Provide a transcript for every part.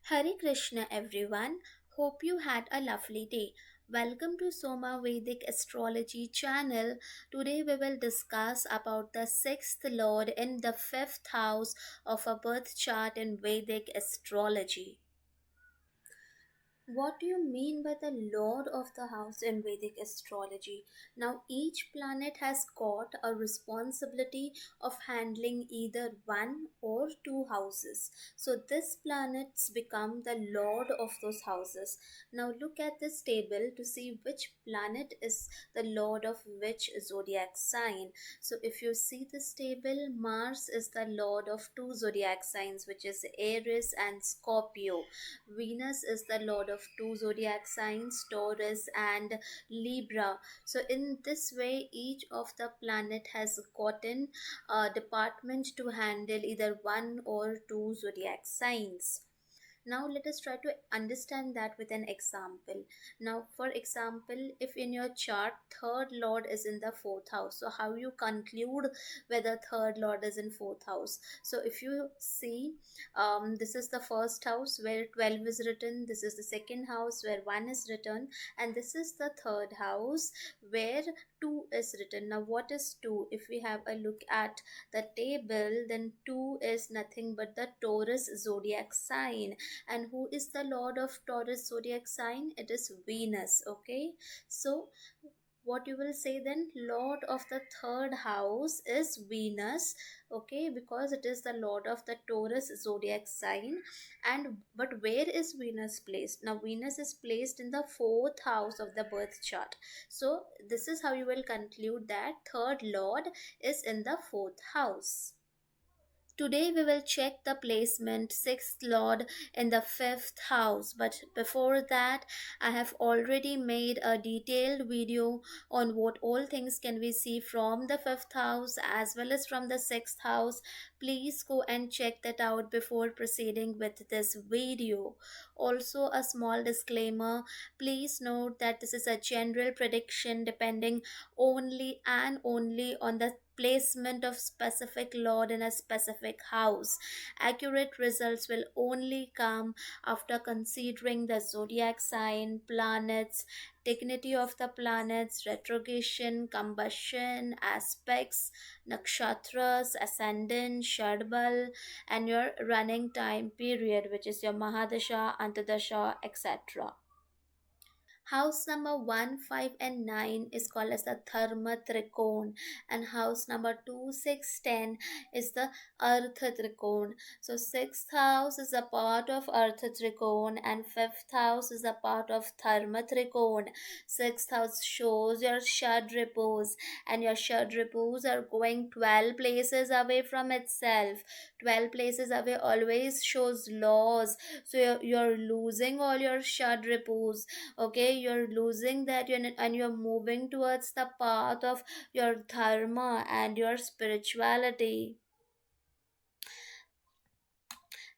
Hare Krishna everyone. Hope you had a lovely day. Welcome to Soma Vedic Astrology channel. Today we will discuss about the sixth lord in the fifth house of a birth chart in Vedic astrology. What do you mean by the Lord of the House in Vedic astrology? Now, each planet has got a responsibility of handling either one or two houses. So, this planets become the Lord of those houses. Now, look at this table to see which planet is the Lord of which zodiac sign. So, if you see this table, Mars is the Lord of two zodiac signs, which is Aries and Scorpio. Venus is the lord of two zodiac signs, Taurus and Libra. So, in this way, each of the planet has gotten a department to handle either one or two zodiac signs. Now let us try to understand that with an example. Now, for example, if in your chart third lord is in the fourth house, so how you conclude whether third lord is in fourth house? So if you see, this is the first house where 12 is written, this is the second house where 1 is written, and this is the third house where 2 is written. Now what is 2? If we have a look at the table, then 2 is nothing but the Taurus zodiac sign. And who is the lord of Taurus zodiac sign? It is Venus. Okay, so what you will say then, lord of the third house is Venus. Okay, because it is the lord of the Taurus zodiac sign. And but where is Venus placed? Now Venus is placed in the fourth house of the birth chart. So this is how you will conclude that third lord is in the fourth house. Today we will check the placement sixth lord in the fifth house. But before that, I have already made a detailed video on what all things can we see from the fifth house as well as from the sixth house. Please go and check that out before proceeding with this video. Also, a small disclaimer, please note that this is a general prediction depending only and only on the placement of specific lord in a specific house. Accurate results will only come after considering the zodiac sign, planets, dignity of the planets, retrogression, combustion, aspects, nakshatras, ascendant, shadbal, and your running time period, which is your mahadasha, antadasha, etc. House number 1, 5, and 9 is called as the Dharma Trikon, and house number 2, 6, 10 is the Artha Trikon. So, sixth house is a part of Artha Trikon, and fifth house is a part of Dharma Trikon. Sixth house shows your Shad repose, and your Shad repose are going 12 places away from itself. 12 places away always shows loss, so you're losing all your Shad repose. Okay, you're losing that, and you're moving towards the path of your dharma and your spirituality.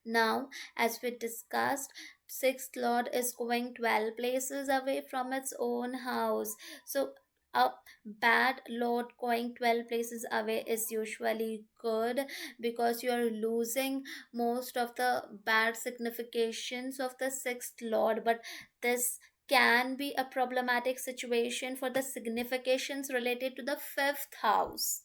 Now, as we discussed, sixth lord is going 12 places away from its own house. So a bad lord going 12 places away is usually good, because you are losing most of the bad significations of the sixth lord. But this can be a problematic situation for the significations related to the fifth house.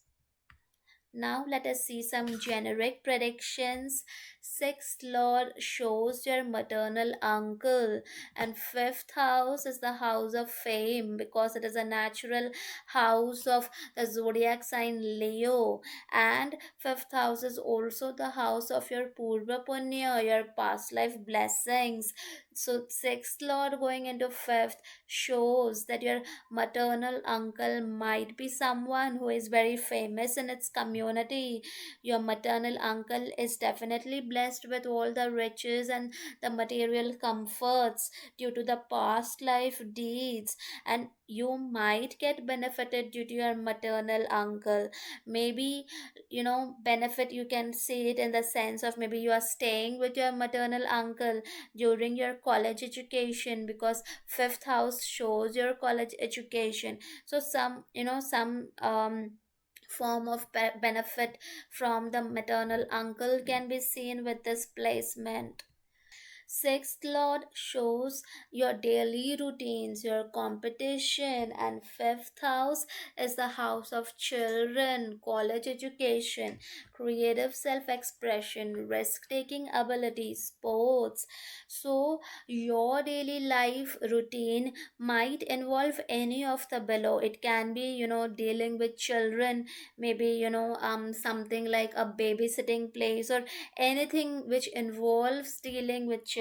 Now let us see some generic predictions. Sixth lord shows your maternal uncle, and fifth house is the house of fame because it is a natural house of the zodiac sign Leo. And fifth house is also the house of your purva punya, your past life blessings. So sixth lord going into fifth shows that your maternal uncle might be someone who is very famous in its community. Your maternal uncle is definitely blessed with all the riches and the material comforts due to the past life deeds, and you might get benefited due to your maternal uncle. Maybe, benefit, you can see it in the sense of maybe you are staying with your maternal uncle during your college education, because fifth house shows your college education. So some form of benefit from the maternal uncle can be seen with this placement. Sixth lord shows your daily routines, your competition, and fifth house is the house of children, college education, creative self expression, risk taking ability, sports. So, your daily life routine might involve any of the below. It can be, dealing with children, maybe, something like a babysitting place, or anything which involves dealing with children.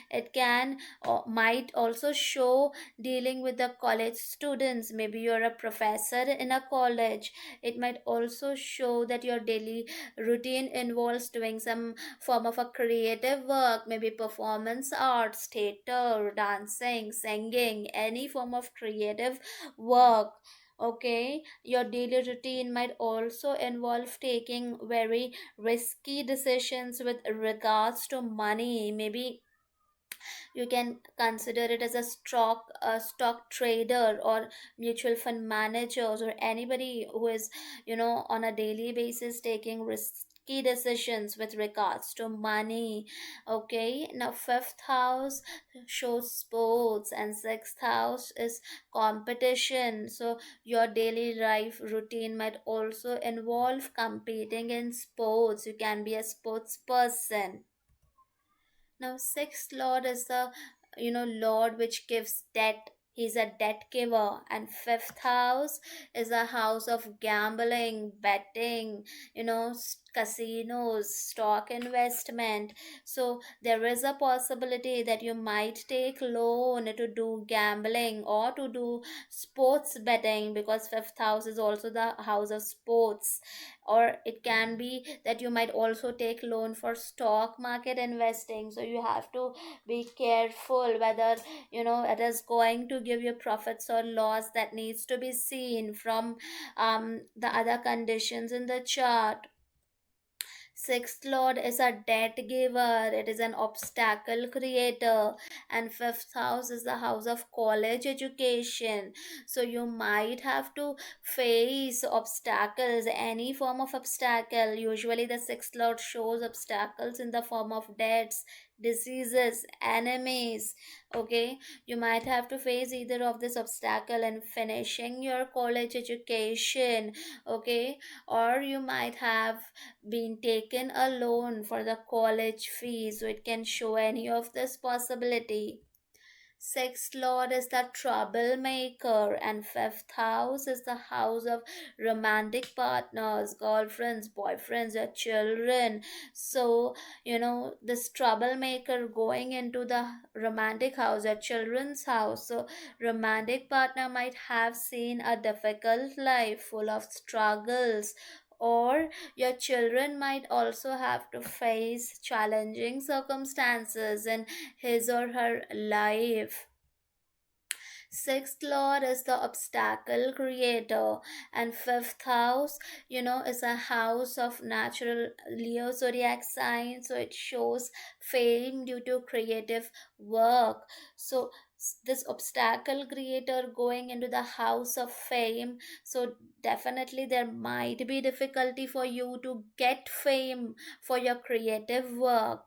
It can or might also show dealing with the college students. Maybe you're a professor in a college. It might also show that your daily routine involves doing some form of a creative work, maybe performance arts, theater, dancing, singing, any form of creative work. Okay, your daily routine might also involve taking very risky decisions with regards to money. Maybe you can consider it as a stock trader, or mutual fund managers, or anybody who is, on a daily basis taking risky decisions with regards to money. Okay, now fifth house shows sports, and sixth house is competition. So your daily life routine might also involve competing in sports. You can be a sports person. Now, sixth lord is the, lord which gives debt. He's a debt giver. And fifth house is a house of gambling, betting, casinos, stock investment. So there is a possibility that you might take loan to do gambling or to do sports betting, because fifth house is also the house of sports. Or it can be that you might also take loan for stock market investing. So you have to be careful whether, it is going to give you profits or loss. That needs to be seen from the other conditions in the chart. Sixth lord is a debt giver, it is an obstacle creator, and fifth house is the house of college education. So you might have to face obstacles, any form of obstacle. Usually, the sixth lord shows obstacles in the form of debts, diseases, enemies. Okay, you might have to face either of this obstacle in finishing your college education. Okay, or you might have been taken a loan for the college fees, so it can show any of this possibility. Sixth lord is the troublemaker, and fifth house is the house of romantic partners, girlfriends, boyfriends, or children. So, this troublemaker going into the romantic house or children's house. So, romantic partner might have seen a difficult life full of struggles, or your children might also have to face challenging circumstances in his or her life. Sixth lord is the obstacle creator, and fifth house, is a house of natural Leo zodiac sign. So it shows fame due to creative work. So this obstacle creator going into the house of fame, so definitely there might be difficulty for you to get fame for your creative work.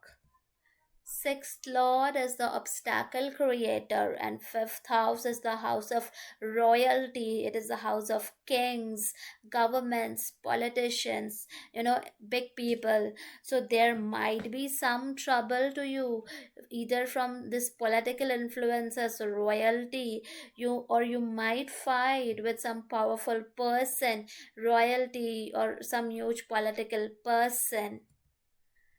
Sixth lord is the obstacle creator, and fifth house is the house of royalty. It is the house of kings, governments, politicians, big people. So there might be some trouble to you, either from this political influences or royalty. You might fight with some powerful person, royalty, or some huge political person.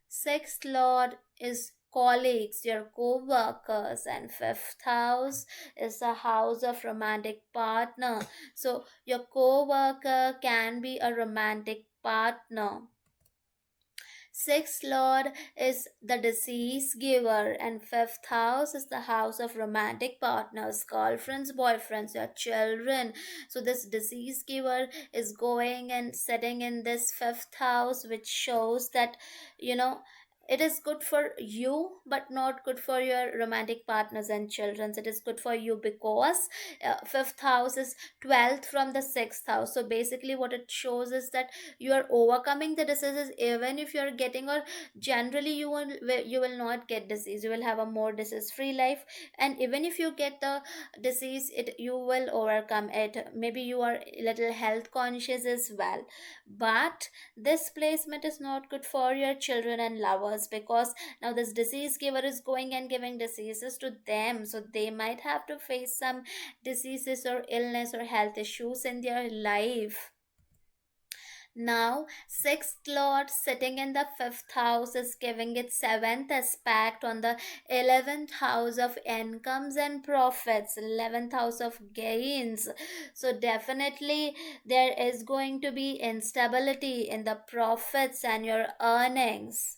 Sixth lord is colleagues, your co-workers, and fifth house is the house of romantic partner. So your co-worker can be a romantic partner. Sixth lord is the disease giver, and fifth house is the house of romantic partners, girlfriends, boyfriends, your children. So this disease giver is going and sitting in this fifth house, which shows that, you know it is good for you but not good for your romantic partners and children. It is good for you because fifth house is 12th from the sixth house. So basically what it shows is that you are overcoming the diseases even if you're getting, or generally you will not get disease, you will have a more disease free life. And even if you get the disease, it you will overcome it. Maybe you are a little health conscious as well. But this placement is not good for your children and lovers, because now this disease giver is going and giving diseases to them, so they might have to face some diseases or illness or health issues in their life. Now, sixth lord sitting in the fifth house is giving its seventh aspect on the 11th house of incomes and profits, 11th house of gains. So, definitely, there is going to be instability in the profits and your earnings.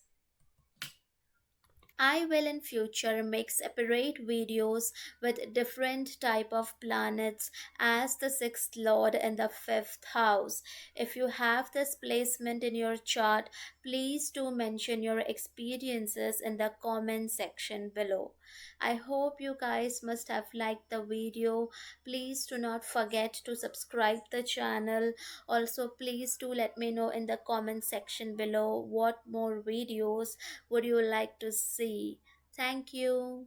I will in future make separate videos with different type of planets as the sixth lord in the fifth house. If you have this placement in your chart, please do mention your experiences in the comment section below. I hope you guys must have liked the video. Please do not forget to subscribe the channel. Also, please do let me know in the comment section below what more videos would you like to see. Thank you.